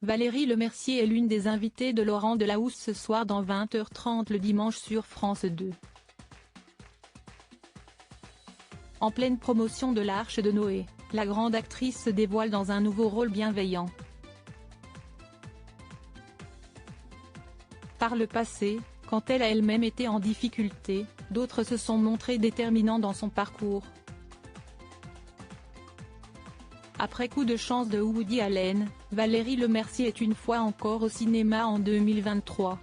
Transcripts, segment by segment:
Valérie Lemercier est l'une des invitées de Laurent Delahousse ce soir dans 20h30 le dimanche sur France 2. En pleine promotion de l'Arche de Noé, la grande actrice se dévoile dans un nouveau rôle bienveillant. Par le passé, quand elle a elle-même été en difficulté, d'autres se sont montrés déterminants dans son parcours. Après Coup de chance de Woody Allen, Valérie Lemercier est une fois encore au cinéma en 2023.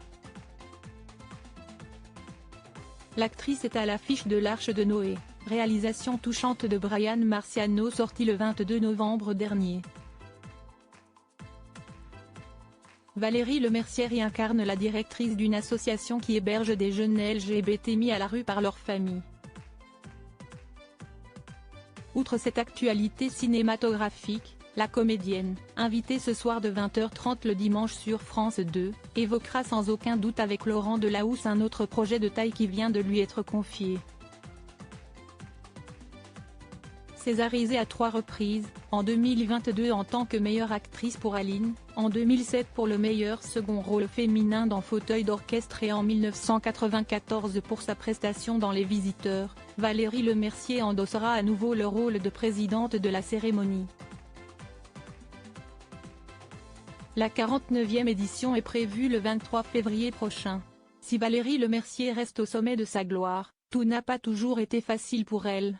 L'actrice est à l'affiche de l'Arche de Noé, réalisation touchante de Brian Marciano sortie le 22 novembre dernier. Valérie Lemercier y incarne la directrice d'une association qui héberge des jeunes LGBT mis à la rue par leur famille. Outre cette actualité cinématographique, la comédienne, invitée ce soir de 20h30 le dimanche sur France 2, évoquera sans aucun doute avec Laurent Delahousse un autre projet de taille qui vient de lui être confié. Césarisée à 3 reprises, en 2022 en tant que meilleure actrice pour Aline, en 2007 pour le meilleur second rôle féminin dans Fauteuil d'orchestre et en 1994 pour sa prestation dans Les Visiteurs, Valérie Lemercier endossera à nouveau le rôle de présidente de la cérémonie. La 49e édition est prévue le 23 février prochain. Si Valérie Lemercier reste au sommet de sa gloire, tout n'a pas toujours été facile pour elle.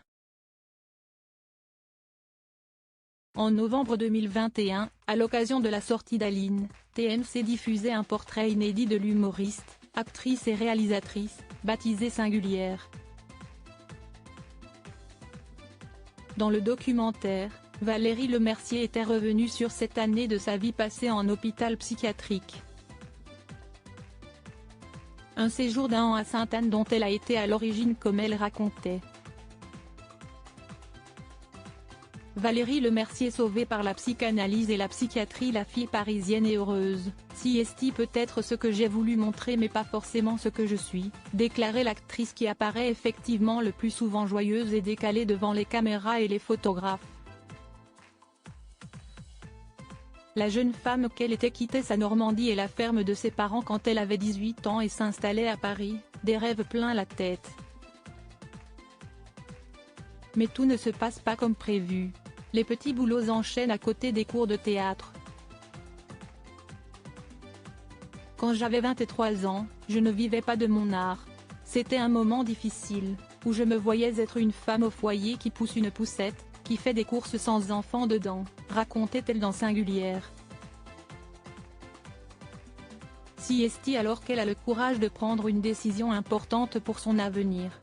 En novembre 2021, à l'occasion de la sortie d'Aline, TMC diffusait un portrait inédit de l'humoriste, actrice et réalisatrice, baptisé Singulière. Dans le documentaire, Valérie Lemercier était revenue sur cette année de sa vie passée en hôpital psychiatrique. Un séjour d'1 an à Sainte-Anne dont elle a été à l'origine comme elle racontait. Valérie Lemercier sauvée par la psychanalyse et la psychiatrie, la fille parisienne est heureuse, si esti peut être ce que j'ai voulu montrer mais pas forcément ce que je suis, déclarait l'actrice qui apparaît effectivement le plus souvent joyeuse et décalée devant les caméras et les photographes. La jeune femme qu'elle était quittait sa Normandie et la ferme de ses parents quand elle avait 18 ans et s'installait à Paris, des rêves plein la tête. Mais tout ne se passe pas comme prévu. Les petits boulots enchaînent à côté des cours de théâtre. Quand j'avais 23 ans, je ne vivais pas de mon art. C'était un moment difficile, où je me voyais être une femme au foyer qui pousse une poussette, qui fait des courses sans enfant dedans, racontait-elle dans Singulière. Si esti alors qu'elle a le courage de prendre une décision importante pour son avenir.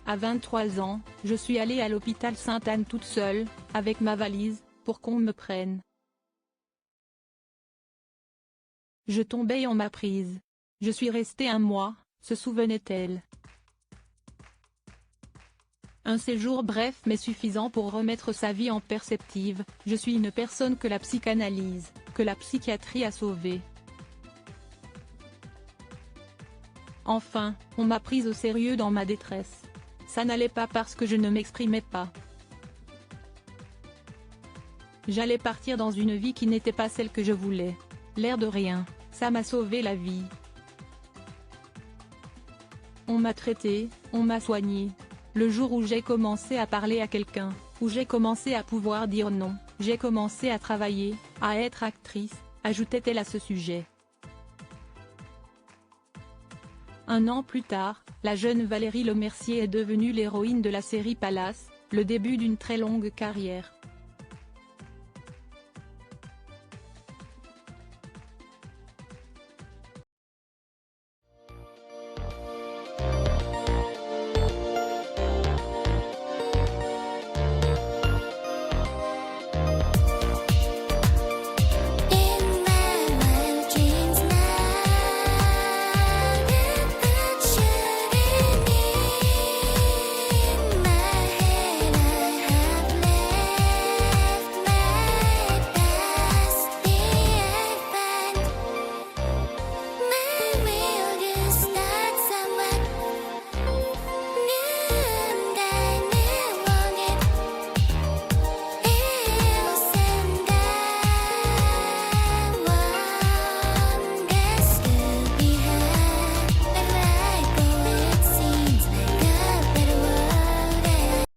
À 23 ans, je suis allée à l'hôpital Sainte-Anne toute seule, avec ma valise, pour qu'on me prenne. Je tombais et on m'a prise. Je suis restée 1 mois, se souvenait-elle. Un séjour bref mais suffisant pour remettre sa vie en perspective. Je suis une personne que la psychanalyse, que la psychiatrie a sauvée. Enfin, on m'a prise au sérieux dans ma détresse. Ça n'allait pas parce que je ne m'exprimais pas. J'allais partir dans une vie qui n'était pas celle que je voulais. L'air de rien, ça m'a sauvé la vie. On m'a traité, on m'a soigné. Le jour où j'ai commencé à parler à quelqu'un, où j'ai commencé à pouvoir dire non, j'ai commencé à travailler, à être actrice, ajoutait-elle à ce sujet. 1 an plus tard, la jeune Valérie Lemercier est devenue l'héroïne de la série Palace, le début d'une très longue carrière.